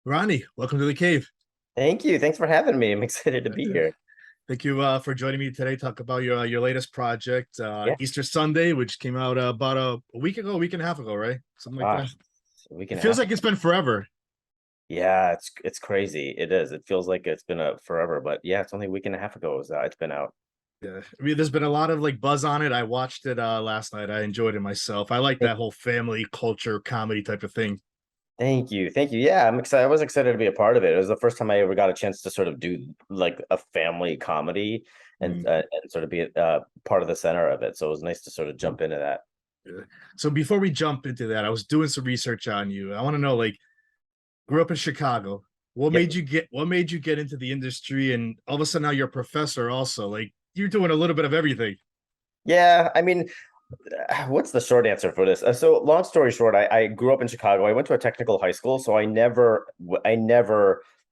Ronnie, welcome to the cave. Thank you. Thanks for having me. I'm excited to be here. Thank you for joining me today. Talk about your latest project, Yeah. Easter Sunday, which came out about a week ago, a week and a half ago, right? Something like that. Gosh, a week It and a feels half. like it's been forever. Yeah, it's crazy. It is. It feels like it's been a forever, but yeah, it's only a week and a half ago it's been out. Yeah, I mean, there's been a lot of like buzz on it. I watched it last night. I enjoyed it myself. I like Thank that whole family culture comedy type of thing. thank you. Thank you. Yeah, I'm excited. I was excited to be a part of it. It was the first time I ever got a chance to sort of do like a family comedy Mm, and sort of be part of the center of it. So it was nice to sort of jump into that. yeah. So before we jump into that, I was doing some research on you. I want to know, like, grew up in Chicago. Yep. What made you get into the industry, and all of a sudden now you're a professor also? Like, you're doing a little bit of everything. Yeah, I mean, what's the short answer for this? So long story short, I grew up in Chicago. I went to a technical high school, so I never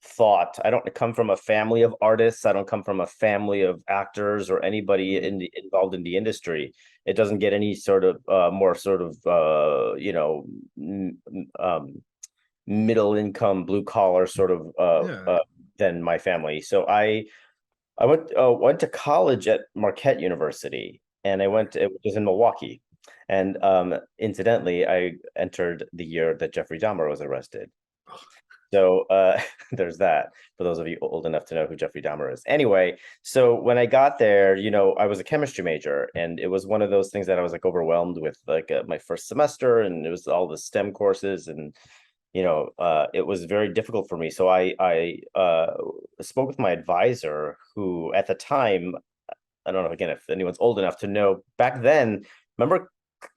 thought. I don't come from a family of artists. I don't come from a family of actors or anybody involved in the industry. It doesn't get any sort of more sort of middle income, blue collar sort of Yeah. than my family. So I went to college at Marquette University, and it was in Milwaukee. And incidentally, I entered the year that Jeffrey Dahmer was arrested. So there's that for those of you old enough to know who Jeffrey Dahmer is. Anyway, so when I got there, I was a chemistry major, and it was one of those things that I was like overwhelmed with, like my first semester, and it was all the STEM courses, and it was very difficult for me. So I spoke with my advisor, who at the time, I don't know again if anyone's old enough to know, back then, remember,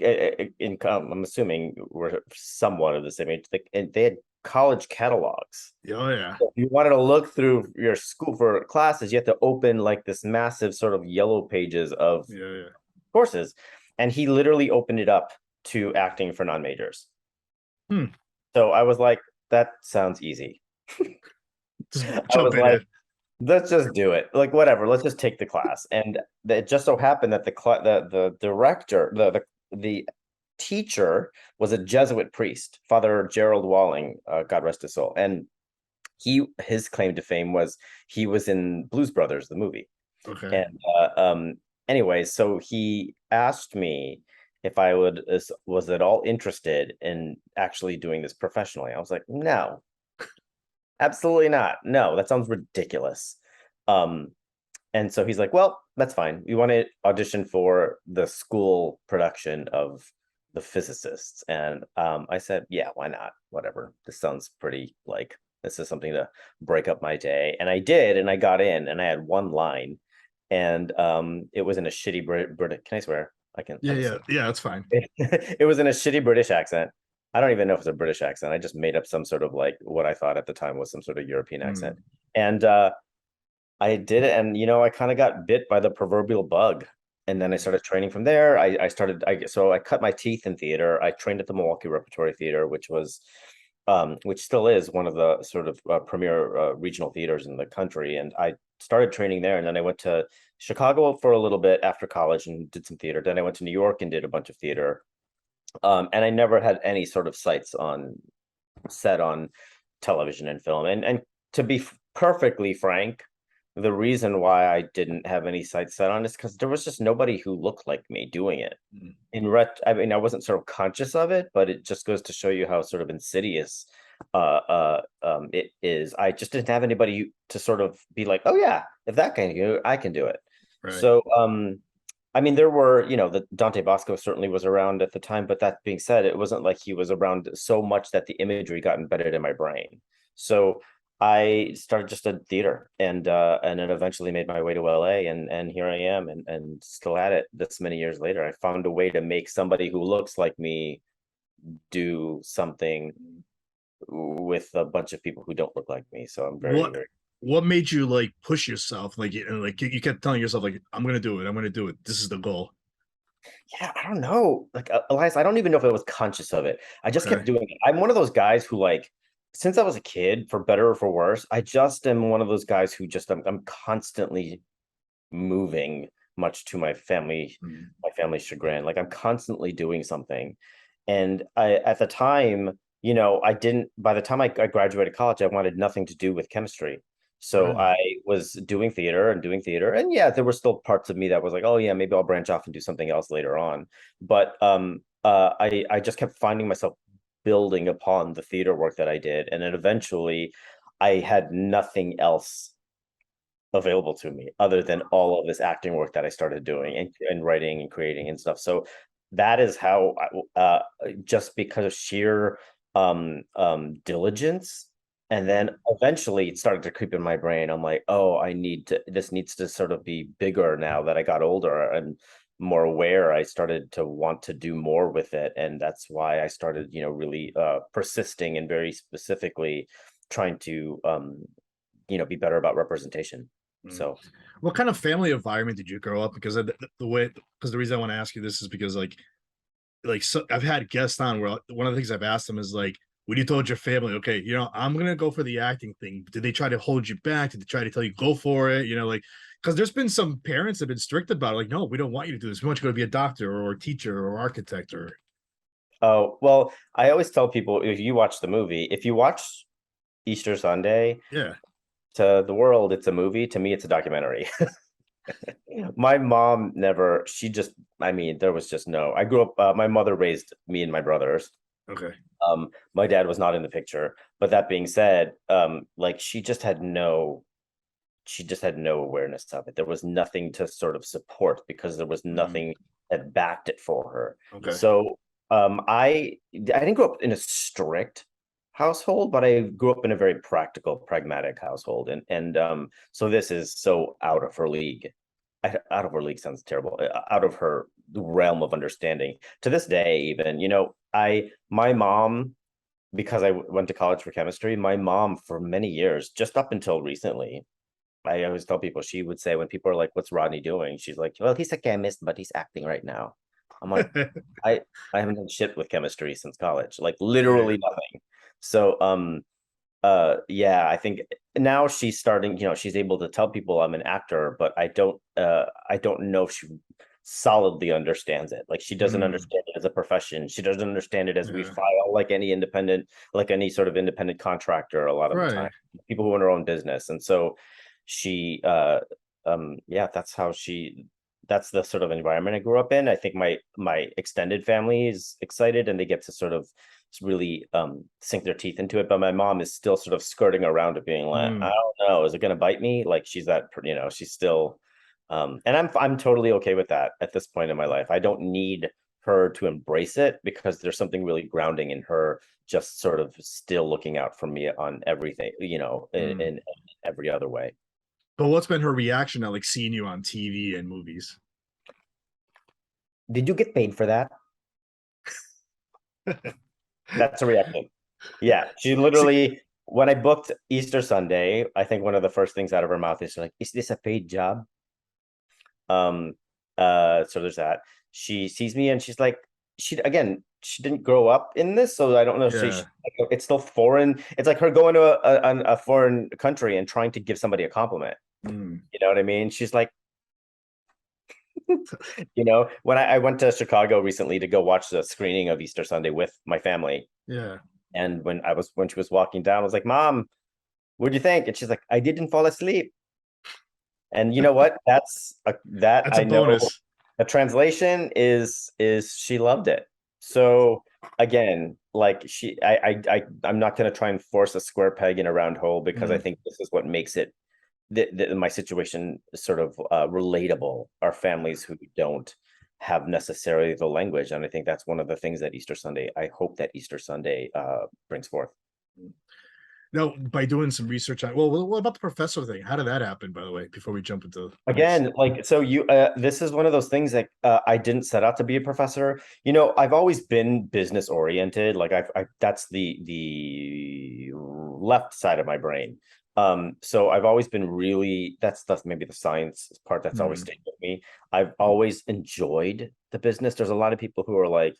I'm assuming we're somewhat of the same age. And they had college catalogs. Oh yeah. So if you wanted to look through your school for classes, you have to open like this massive sort of yellow pages of Yeah, yeah. courses, and he literally opened it up to acting for non-majors. Hmm. So I was like, that sounds easy. Just I jump was in like, it. let's just do it. Like, whatever, let's just take the class. And it just so happened that the director, the teacher was a Jesuit priest, Father Gerald Walling, God rest his soul. And his claim to fame was he was in Blues Brothers, the movie. Okay. And anyway, so he asked me if I was at all interested in actually doing this professionally. I was like, no, absolutely not. No, that sounds ridiculous. Um, and so he's like, well, that's fine. You want to audition for the school production of The Physicists? And I said, yeah, why not? Whatever. This sounds pretty like this is something to break up my day. And I did, and I got in, and I had one line, and it was in a shitty British. Can I swear? I can. Yeah, I can yeah, say yeah. That's fine. it was in a shitty British accent. I don't even know if it's a British accent. I just made up some sort of like what I thought at the time was some sort of European accent. Hmm. And I did it, and I kind of got bit by the proverbial bug. And then I started training from there. So I cut my teeth in theater. I trained at the Milwaukee Repertory Theater, which still is one of the sort of premier regional theaters in the country. And I started training there, and then I went to Chicago for a little bit after college and did some theater. Then I went to New York and did a bunch of theater. And I never had any sort of sights on set on television and film. And to be perfectly frank, the reason why I didn't have any sights set on is because there was just nobody who looked like me doing it. Hmm. I mean, I wasn't sort of conscious of it, but it just goes to show you how sort of insidious it is. I just didn't have anybody to sort of be like, oh yeah, if that can do it, I can do it. Right. So I mean, there were, the Dante Bosco certainly was around at the time, but that being said, it wasn't like he was around so much that the imagery got embedded in my brain. So I started just a theater, and then eventually made my way to LA, and here I am, and still at it this many years later. I found a way to make somebody who looks like me do something with a bunch of people who don't look like me. So I'm very, What very what made you like push yourself? Like, you kept telling yourself, like, I'm gonna do it. I'm gonna do it. This is the goal. yeah, I don't know. Like Elias, I don't even know if I was conscious of it. I just kept Okay. doing it. I'm one of those guys who like, since I was a kid, for better or for worse, I just am one of those guys who just I'm constantly moving, much to Hmm. my family's chagrin. Like I'm constantly doing something. And I at the time you know, I didn't, by the time I graduated college, I wanted nothing to do with chemistry. So Right. I was doing theater and doing theater. And yeah, there were still parts of me that was like, oh yeah, maybe I'll branch off and do something else later on. But I just kept finding myself building upon the theater work that I did. And then eventually I had nothing else available to me other than all of this acting work that I started doing and writing and creating and stuff. So that is how just because of sheer diligence, and then eventually it started to creep in my brain. I'm like, oh, I need to, this needs to sort of be bigger now that I got older and more aware. I started to want to do more with it, and that's why I started, you know, really persisting and very specifically trying to you know, be better about representation. Mm. So What kind of family environment did you grow up? Because the way, because the reason I want to ask you this is because like so I've had guests on where one of the things I've asked them is like, when you told your family, okay, you know, I'm gonna go for the acting thing, did they try to hold you back? Did they try to tell you go for it? You know, like, because there's been some parents that have been strict about it, like, no, we don't want you to do this. We want you to go to be a doctor or a teacher or architect or oh, well, I always tell people, if you watch the movie, if you watch Easter Sunday, yeah. to the world, it's a movie. To me, it's a documentary. My mom never, she just, I mean, there was just no, I grew up, my mother raised me and my brothers. Okay. My dad was not in the picture. But that being said, like she just had no awareness of it. There was nothing to sort of support because there was Mm, nothing that backed it for her. okay. So I didn't grow up in a strict household, but I grew up in a very practical, pragmatic household. And so this is so out of her league. Out of her league sounds terrible. Out of her realm of understanding. To this day, even, you know, my mom, because I went to college for chemistry, my mom for many years, just up until recently, I always tell people, she would say when people are like, "What's Rodney doing?" She's like, "Well, he's a chemist, but he's acting right now." I'm like, I I haven't done shit with chemistry since college, like Right. literally nothing. So yeah, I think now she's starting, you know, she's able to tell people I'm an actor, but I don't know if she solidly understands it. Like she doesn't Mm, understand it as a profession. She doesn't understand it as we yeah. file like any independent, like any sort of independent contractor a lot of the time. Right. People who own their own business. And so she yeah, that's how she, that's the sort of environment I grew up in. I think my extended family is excited and they get to sort of really sink their teeth into it, but my mom is still sort of skirting around it, being like, I Mm. don't know, is it going to bite me? Like she's that, you know, she's still and I'm totally okay with that at this point in my life. I don't need her to embrace it because there's something really grounding in her just sort of still looking out for me on everything, you know, Mm. in every other way. But what's been her reaction to like seeing you on TV and movies? Did you get paid for that? That's a reaction. Yeah, she See, literally, when I booked Easter Sunday, I think one of the first things out of her mouth is like, "Is this a paid job?" Um, so there's that. She sees me and she's like, she again, she didn't grow up in this, so I don't know. yeah. It's still foreign. It's like her going to a foreign country and trying to give somebody a compliment. Mm, You know what I mean? She's like, you know, when I went to Chicago recently to go watch the screening of Easter Sunday with my family, yeah. and when she was walking down, I was like, "Mom, what'd you think?" And she's like, "I didn't fall asleep." And you know what? That That's a I know. bonus. The translation is she loved it. So again, like I'm not going to try and force a square peg in a round hole because I Mm. think this is what makes it my situation sort of relatable, are families who don't have necessarily the language. And I think that's one of the things that Easter Sunday, I hope that Easter Sunday brings forth. No, by doing some research on, well, what about the professor thing? How did that happen, by the way, before we jump into the next? Again, like, so you, this is one of those things that I didn't set out to be a professor. You know, I've always been business oriented. Like that's the left side of my brain. So I've always been really, that's maybe the science part that's always Mm, stayed with me. I've always enjoyed the business. There's a lot of people who are like,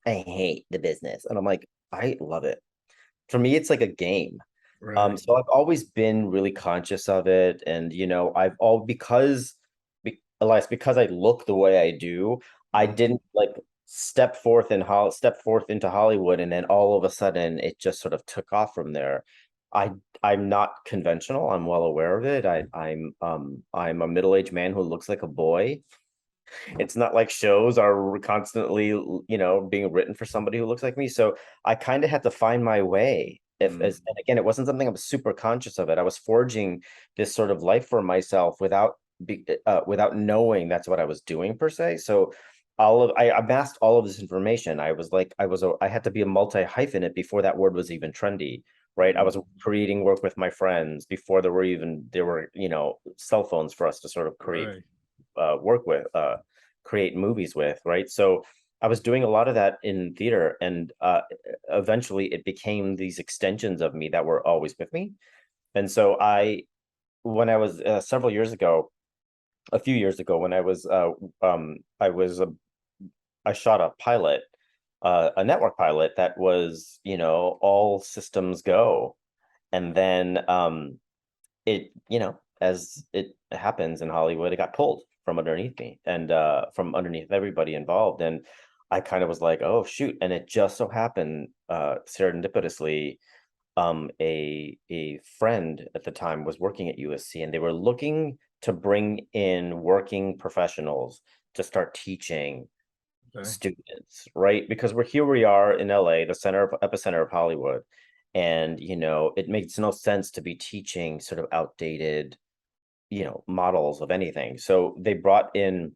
I hate the business, and I'm like, I love it. For me, it's like a game. right. So I've always been really conscious of it, and you know, I've all because Elias, because I look the way I do, I Mm, didn't like. step forth into Hollywood, and then all of a sudden it just sort of took off from there. I I'm not conventional. I'm well aware of it. I'm a middle-aged man who looks like a boy. It's not like shows are constantly, being written for somebody who looks like me. So I kind of had to find my way. And again, it wasn't something I was super conscious of it. I was forging this sort of life for myself without knowing that's what I was doing per se. So I amassed all of this information. I had to be a multi-hyphenate before that word was even trendy, right? I was creating work with my friends before there were, cell phones for us to sort of Right. work with, create movies with, right? So I was doing a lot of that in theater, and eventually it became these extensions of me that were always with me. And so when I was a few years ago, when I shot a pilot, a network pilot that was, all systems go, and then as it happens in Hollywood, it got pulled from underneath me and from underneath everybody involved. And I kind of was like, oh shoot. And it just so happened, serendipitously, a friend at the time was working at USC, and they were looking to bring in working professionals to start teaching Okay. students, right? Because we are in LA, the epicenter of Hollywood. And, it makes no sense to be teaching sort of outdated, models of anything. So they brought in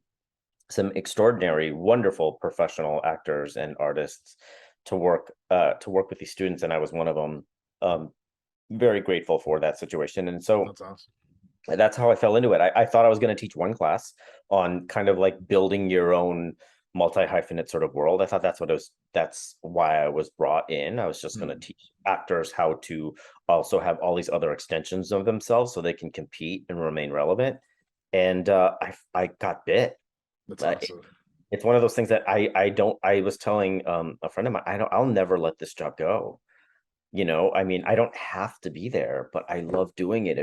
some extraordinary, wonderful professional actors and artists to work with these students, and I was one of them. Very grateful for that situation. And so That's awesome. that's how I fell into it. I thought I was going to teach one class on kind of like building your own multi-hyphenate sort of world. I thought that's why I was brought in. I was just going to teach actors how to also have all these other extensions of themselves so they can compete and remain relevant. And I got bit. That's awesome. It's one of those things that I was telling a friend of mine, I'll never let this job go. I mean, I don't have to be there, but I love doing it.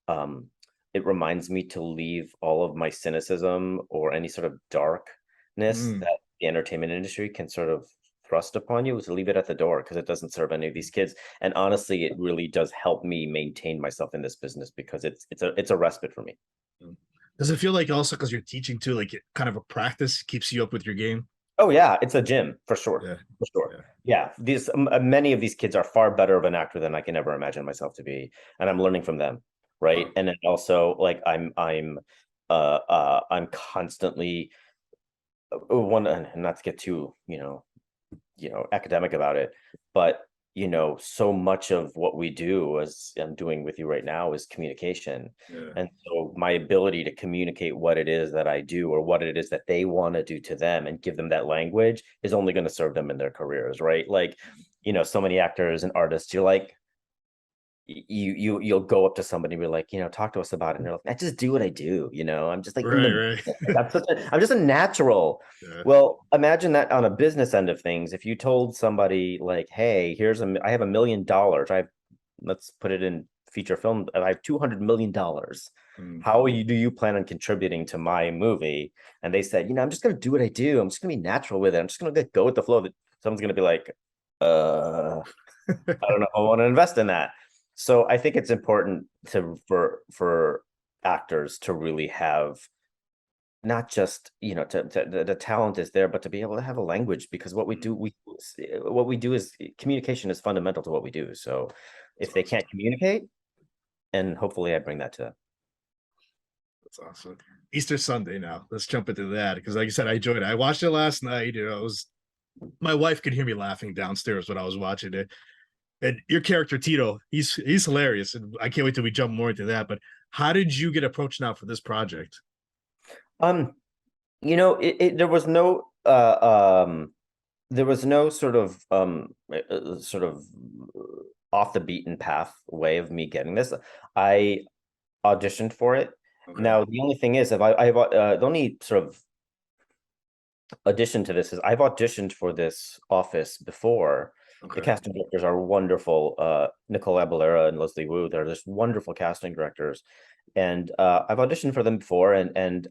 Um, it reminds me to leave all of my cynicism or any sort of darkness Mm. that the entertainment industry can sort of thrust upon you, to leave it at the door, because it doesn't serve any of these kids. And honestly, it really does help me maintain myself in this business, because it's a respite for me. Mm. Does it feel like also because you're teaching too, like it kind of a practice keeps you up with your game? Oh yeah, it's a gym for sure. Yeah. For sure. Yeah. Yeah, these many of these kids are far better of an actor than I can ever imagine myself to be, and I'm learning from them, right? Oh, And then also, like, I'm constantly, one, and not to get too, academic about it, but so much of what we do, as I'm doing with you right now, is communication. yeah. And so my ability to communicate what it is that I do, or what it is that they want to do to them, and give them that language, is only going to serve them in their careers, right? Like, so many actors and artists, you're like, you'll go up to somebody and be like, talk to us about it, and they're like, I just do what I do, I'm just like in Right, the right. I'm just a natural. Yeah. Well, imagine that on a business end of things. If you told somebody like, hey, I have $1 million, let's put it in feature film, I have $200 million, Mm. how do you plan on contributing to my movie? And they said, I'm just going to do what I do, I'm just going to be natural with it, I'm just going to go with the flow. That someone's going to be like, I don't know if I want to invest in that. So I think it's important for actors to really have, not just, the talent is there, but to be able to have a language, because what we do is, communication is fundamental to what we do. So if That's they awesome. can't communicate, and hopefully I bring that to them. That's awesome. Easter Sunday now. Let's jump into that because, like I said, I enjoyed it. I watched it last night. It was my wife could hear me laughing downstairs when I was watching it. And your character Tito, he's hilarious, and I can't wait till we jump more into that. But how did you get approached now for this project? Um, there was no sort of off the beaten path way of me getting this. I auditioned for it. Okay. Now, the only thing is, if the only sort of addition to this is, I've auditioned for this office before. The Okay. casting directors are wonderful. Nicole Abelera and Leslie Wu, they're just wonderful casting directors. And I've auditioned for them before, and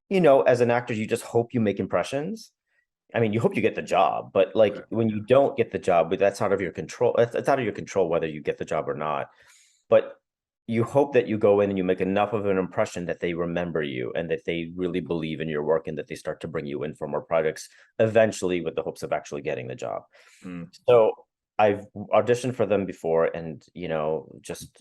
you know, as an actor, you just hope you make impressions. I mean, you hope you get the job, but like Right. when you don't get the job, but that's out of your control. It's out of your control whether you get the job or not. But you hope that you go in and you make enough of an impression that they remember you and that they really believe in your work and that they start to bring you in for more projects eventually with the hopes of actually getting the job. Mm. So I've auditioned for them before, and you know,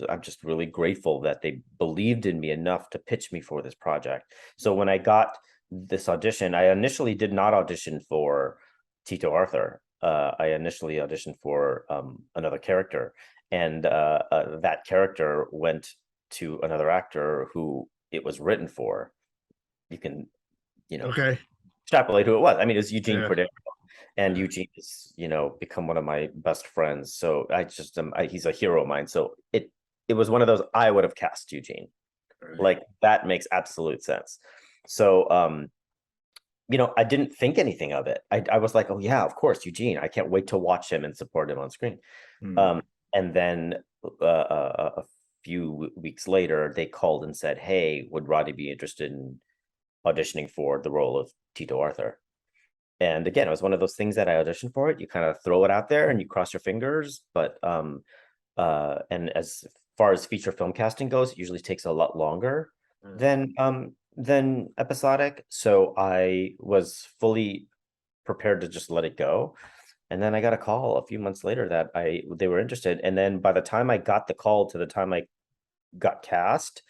I'm just really grateful that they believed in me enough to pitch me for this project. So when I got this audition, I initially did not audition for Tito Arthur. I initially auditioned for another character, and that character went to another actor who it was written for. You can, you know, Okay. extrapolate who it was. I mean, it's Eugene Yeah. Cordero, and Yeah. Eugene is, you know, become one of my best friends. So I just he's a hero of mine. So it was one of those I would have cast Eugene. Right. Like that makes absolute sense. So you know, I didn't think anything of it. I was like, oh yeah, of course, Eugene. I can't wait to watch him and support him on screen. Mm. Um, and then a few weeks later, they called and said, hey, would Rodney be interested in auditioning for the role of Tito Arthur? And again, it was one of those things that I auditioned for it. You kind of throw it out there and you cross your fingers. But and as far as feature film casting goes, it usually takes a lot longer than episodic. So I was fully prepared to just let it go. And then I got a call a few months later that they were interested. And then by the time I got the call to the time I got cast,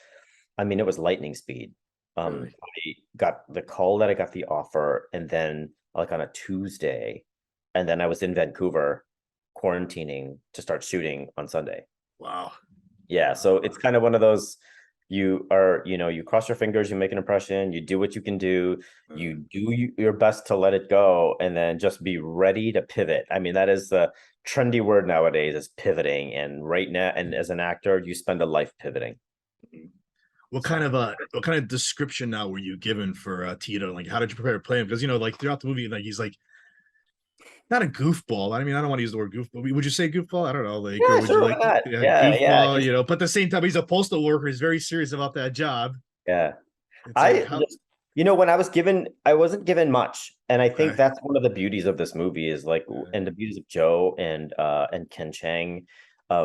I mean, it was lightning speed. Really. I got the call that I got the offer, and then like on a Tuesday, and then I was in Vancouver quarantining to start shooting on Sunday. Wow. Yeah, so it's kind of one of those, you are, you know, you cross your fingers, you make an impression, you do what you can do, you do your best to let it go, and then just be ready to pivot. I mean, that is the trendy word nowadays, is pivoting. And right now, and as an actor, you spend a life pivoting. So What kind of description now were you given for Tito? Like, how did you prepare to play him? Because you know, like throughout the movie, like he's like not a goofball. I mean, I don't want to use the word goofball. Would you say goofball? I don't know. Like, or yeah, would you sure, why like, not? yeah, Yeah, goofball? You know, but at the same time, he's a postal worker. He's very serious about that job. yeah. It's like I, how you know, when I wasn't given much, and I think okay. that's one of the beauties of this movie is like, Uh, and the beauties of Joe and Ken Cheng,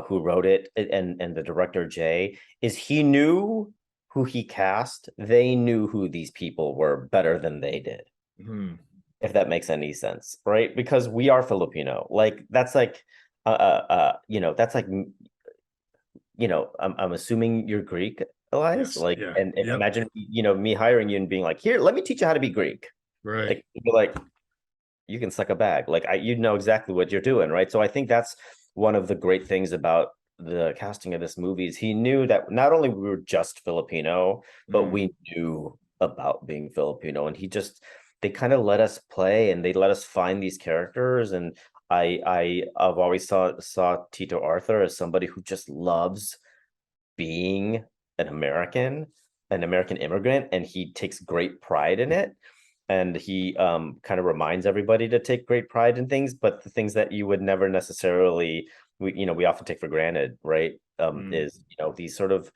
who wrote it, and the director Jay, is he knew who he cast. They knew who these people were better than they did, hmm. if that makes any sense, right? Because we are Filipino. Like that's like, you know, that's like, you know, I'm assuming you're Greek, Elias. Yes. Like, Yeah. and Yep. imagine, you know, me hiring you and being like, here, let me teach you how to be Greek. Right. Like, you're like, you can suck a bag. Like, you know exactly what you're doing, right? So I think that's one of the great things about the casting of this movie is he knew that not only we were just Filipino, but Mm. we knew about being Filipino, and they kind of let us play and they let us find these characters. And I've always saw Tito Arthur as somebody who just loves being an American immigrant, and he takes great pride in it. And he kind of reminds everybody to take great pride in things, but the things that you would never necessarily, we often take for granted, right? Mm. Is, you know, these sort of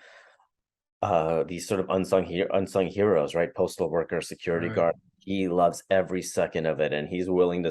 unsung heroes, right? Postal worker, security Right. guard. He loves every second of it, and he's willing to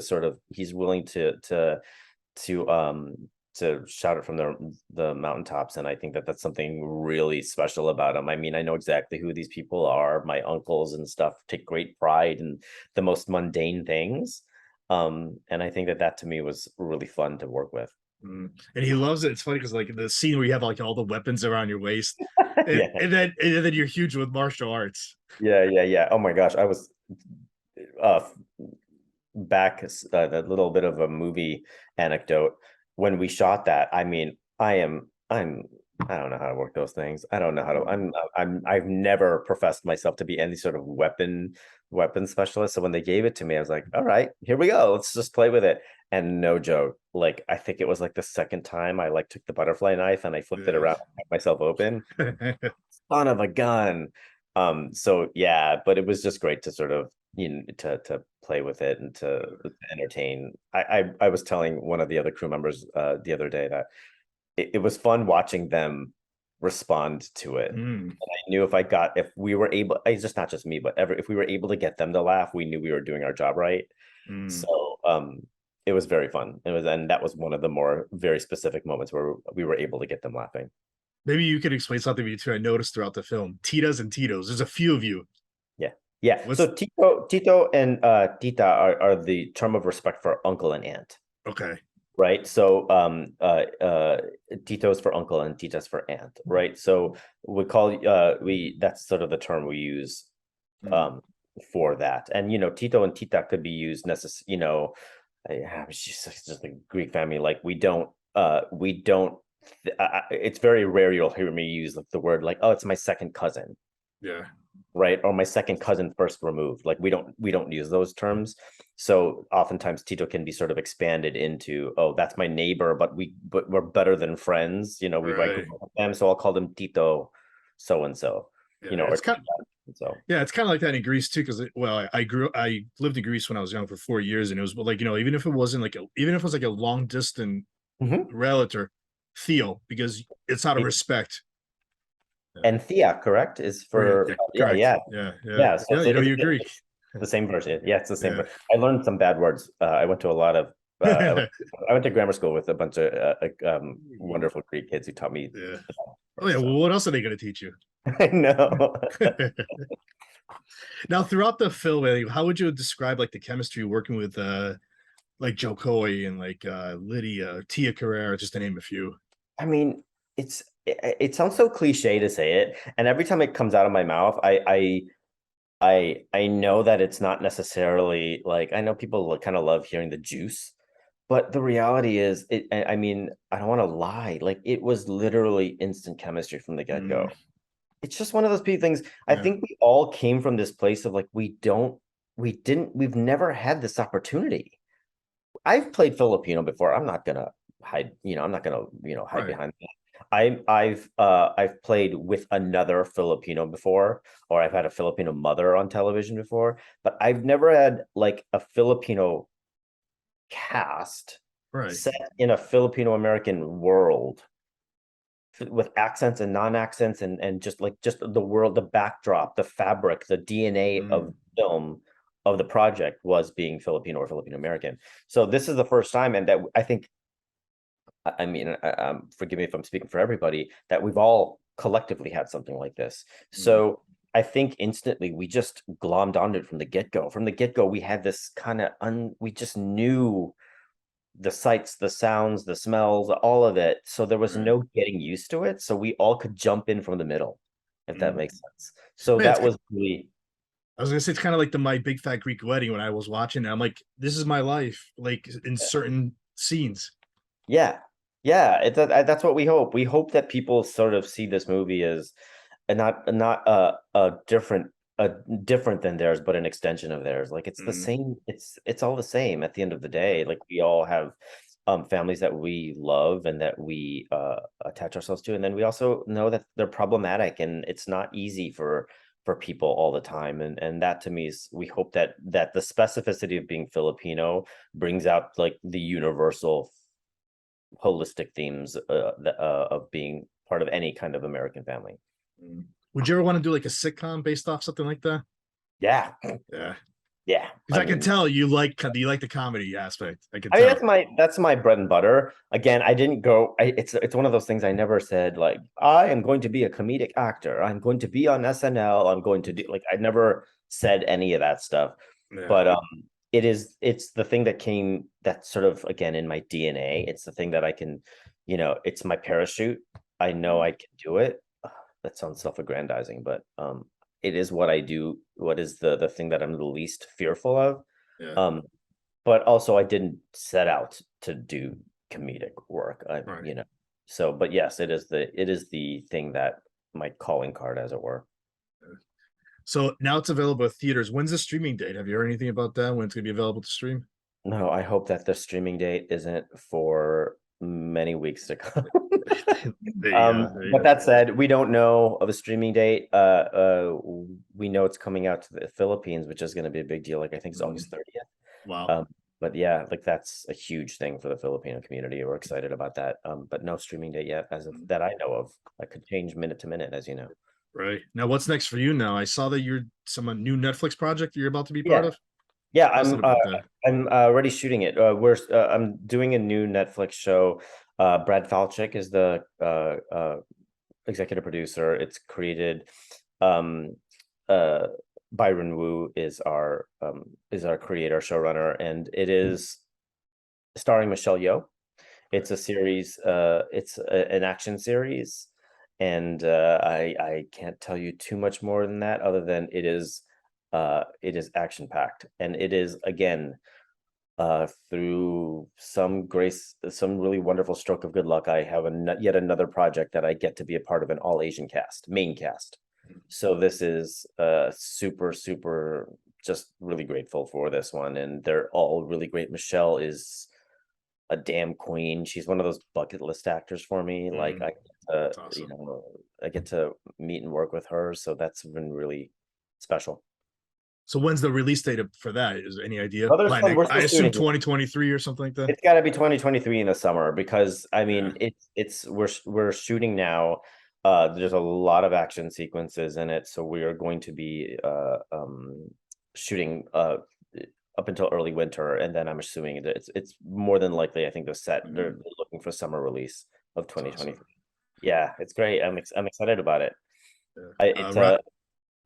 to shout it from the mountaintops. And I think that that's something really special about him. I mean, I know exactly who these people are. My uncles and stuff take great pride in the most mundane things. And I think that that to me was really fun to work with. Mm. And he loves it. It's funny because like the scene where you have like all the weapons around your waist, Yeah, and then you're huge with martial arts. yeah. Oh my gosh, I was uh back, that little bit of a movie anecdote. When we shot that, I mean, I don't know how to work those things. I don't know how to. I've never professed myself to be any sort of weapon specialist. So when they gave it to me, I was like, all right, here we go. Let's just play with it. And no joke, like I think it was like the second time I like took the butterfly knife and I flipped it Yeah. around, cut myself open. Son of a gun. So yeah, but it was just great to sort of, you know, to play with it and to entertain. I was telling one of the other crew members the other day that it was fun watching them respond to it. Mm, I knew if we were able, it's just not just me, but if we were able to get them to laugh, we knew we were doing our job right. mm. So it was very fun. And that was one of the more very specific moments where we were able to get them laughing. Maybe you could explain something to me too. I noticed throughout the film, Titas and Titos. There's a few of you. Yeah. Yeah. What's So Tito and Tita are the term of respect for uncle and aunt. okay? Right. So Tito's for uncle and Tita's for aunt, right? So we call that's sort of the term we use Mm, for that. And Tito and Tita could be used it's just a Greek family. Like we don't it's very rare you'll hear me use the word like, oh, it's my second cousin, yeah. right? Or my second cousin first removed. Like we don't use those terms. So oftentimes Tito can be sort of expanded into, oh, that's my neighbor, but we're better than friends. We like Right. them, so I'll call them Tito so and so, Yeah. or It's kind. so. Yeah, it's kind of like that in Greece too. Because I lived in Greece when I was young for 4 years, and it was like even if it wasn't like even if it was like a long distant Mhm. relative, Theo, because it's out of respect. And Thea, correct, is Yeah, for yeah, correct. yeah. Yeah, yeah, Yeah, so yeah. You're Greek. it's the same version. Yeah, it's the same. Yeah. I learned some bad words. I went to a lot of. I went to grammar school with a bunch of wonderful Greek kids who taught me. Yeah. Oh Words, yeah. Well, so. what else are they going to teach you? I know. Now, throughout the film, how would you describe like the chemistry working with like Jo Koy and like Lydia, Tia Carrera, just to name a few? I mean, it sounds so cliche to say it, and every time it comes out of my mouth, I know that it's not necessarily like, I know people kind of love hearing the juice, but the reality is, I mean, I don't want to lie. Like it was literally instant chemistry from the Mm, get-go. It's just one of those things. I yeah. think we all came from this place of like, we've never had this opportunity. I've played Filipino before. I'm not gonna hide, I'm not gonna, hide Right. behind that. I've played with another Filipino before, or I've had a Filipino mother on television before, but I've never had like a Filipino cast Right. set in a Filipino-American world with accents and non-accents and just the world, the backdrop, the fabric, the DNA Mm, of film of the project was being Filipino or Filipino-American. So this is the first time, and that I think, I mean, forgive me if I'm speaking for everybody, that we've all collectively had something like this. mm, So I think instantly we just glommed onto it from the get-go. From the get-go, we had this kind of we just knew the sights, the sounds, the smells, all of it. So there was right. no getting used to it. So we all could jump in from the middle, if that Mm. makes sense. So Man, that was really, I was gonna say it's kind of like the My Big Fat Greek Wedding when I was watching it. I'm like, this is my life, like in certain scenes. yeah, yeah. That's what we hope. We hope that people sort of see this movie as not a different than theirs, but an extension of theirs. Like it's the Mm, same. It's all the same at the end of the day. Like we all have families that we love and that we attach ourselves to, and then we also know that they're problematic and it's not easy for people all the time. And that to me is, we hope that the specificity of being Filipino brings out like the universal holistic themes of being part of any kind of American family. mm. Would you ever want to do like a sitcom based off something like that? Yeah, Yeah, yeah. because I can tell you like the comedy aspect. I can I mean, tell. that's my bread and butter. Again, I didn't go. It's one of those things I never said like, I am going to be a comedic actor. I'm going to be on SNL. I'm going to do, like, I never said any of that stuff. Yeah. But it's the thing that came, that sort of, again, in my DNA. It's the thing that I can, it's my parachute. I know I can do it. That sounds self-aggrandizing, but it is what I do. What is the thing that I'm the least fearful of? Yeah. Um, but also I didn't set out to do comedic work. Right. So, but yes, it is the thing that, my calling card, as it were. So now it's available at theaters. When's the streaming date? Have you heard anything about that? When it's gonna be available to stream? No, I hope that the streaming date isn't for many weeks to come. There you go. There you But go. that said, we don't know of a streaming date. We know it's coming out to the Philippines, which is going to be a big deal. Like I think it's Mm, August 30th. wow. But yeah, like that's a huge thing for the Filipino community. We're excited about that. But no streaming date yet, as of that I know of. That could change minute to minute, as you know. Right. Now, what's next for you now? I saw that you're some new Netflix project you're about to be part Yeah, of. yeah. Tell us a little about that. I'm already shooting it. I'm doing a new Netflix show. Brad Falchuk is the executive producer. It's created. Um, Byron Wu is our creator showrunner, and it is starring Michelle Yeoh. It's a series. It's an action series, and I can't tell you too much more than that, other than it is action packed, and it is again through some grace, some really wonderful stroke of good luck. I have yet another project that I get to be a part of, an all Asian cast, main cast. So this is super just really grateful for this one, and they're all really great. Michelle is a damn queen. She's one of those bucket list actors for me. Like Awesome. I get to meet and work with her, so that's been really special. So when's the release date for that? Is there any idea? Oh, there's some. We're I still assume shooting. 2023 or something like that. It's got to be 2023 in the summer, because I mean Yeah. we're shooting now. There's a lot of action sequences in it, so we are going to be shooting up until early winter, and then I'm assuming that it's more than likely, I think they're looking for summer release of 2023. Awesome. Yeah, it's great. I'm excited about it. Yeah.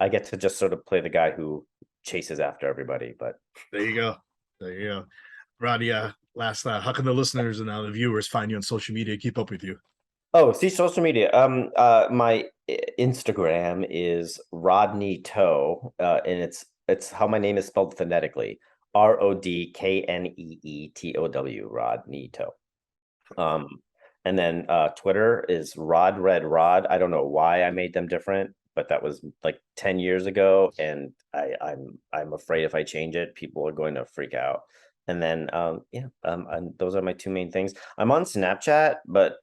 I get to just sort of play the guy who chases after everybody, but There you go. There you go. Roddy, last how can the listeners and the viewers find you on social media, keep up with you? oh, see, social media. My Instagram is Rodney To, and it's how my name is spelled phonetically. RODKNEETOW, Rodney To. And then Twitter is Rod Red Rod. I don't know why I made them different, but that was like 10 years ago, and I'm afraid if I change it, people are going to freak out. And then and those are my two main things. I'm on Snapchat, but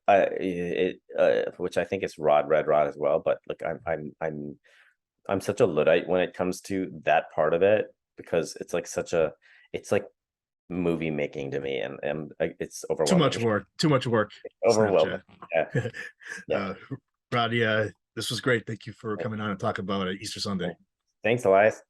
which I think is Rod Red Rod as well. But look, I'm such a Luddite when it comes to that part of it, because it's like it's like movie making to me, and it's overwhelming. Too much work. Overwhelming. Snapchat. Yeah. Roddy, this was great. Thank you for coming on and talk about Easter Sunday. Thanks, Elias.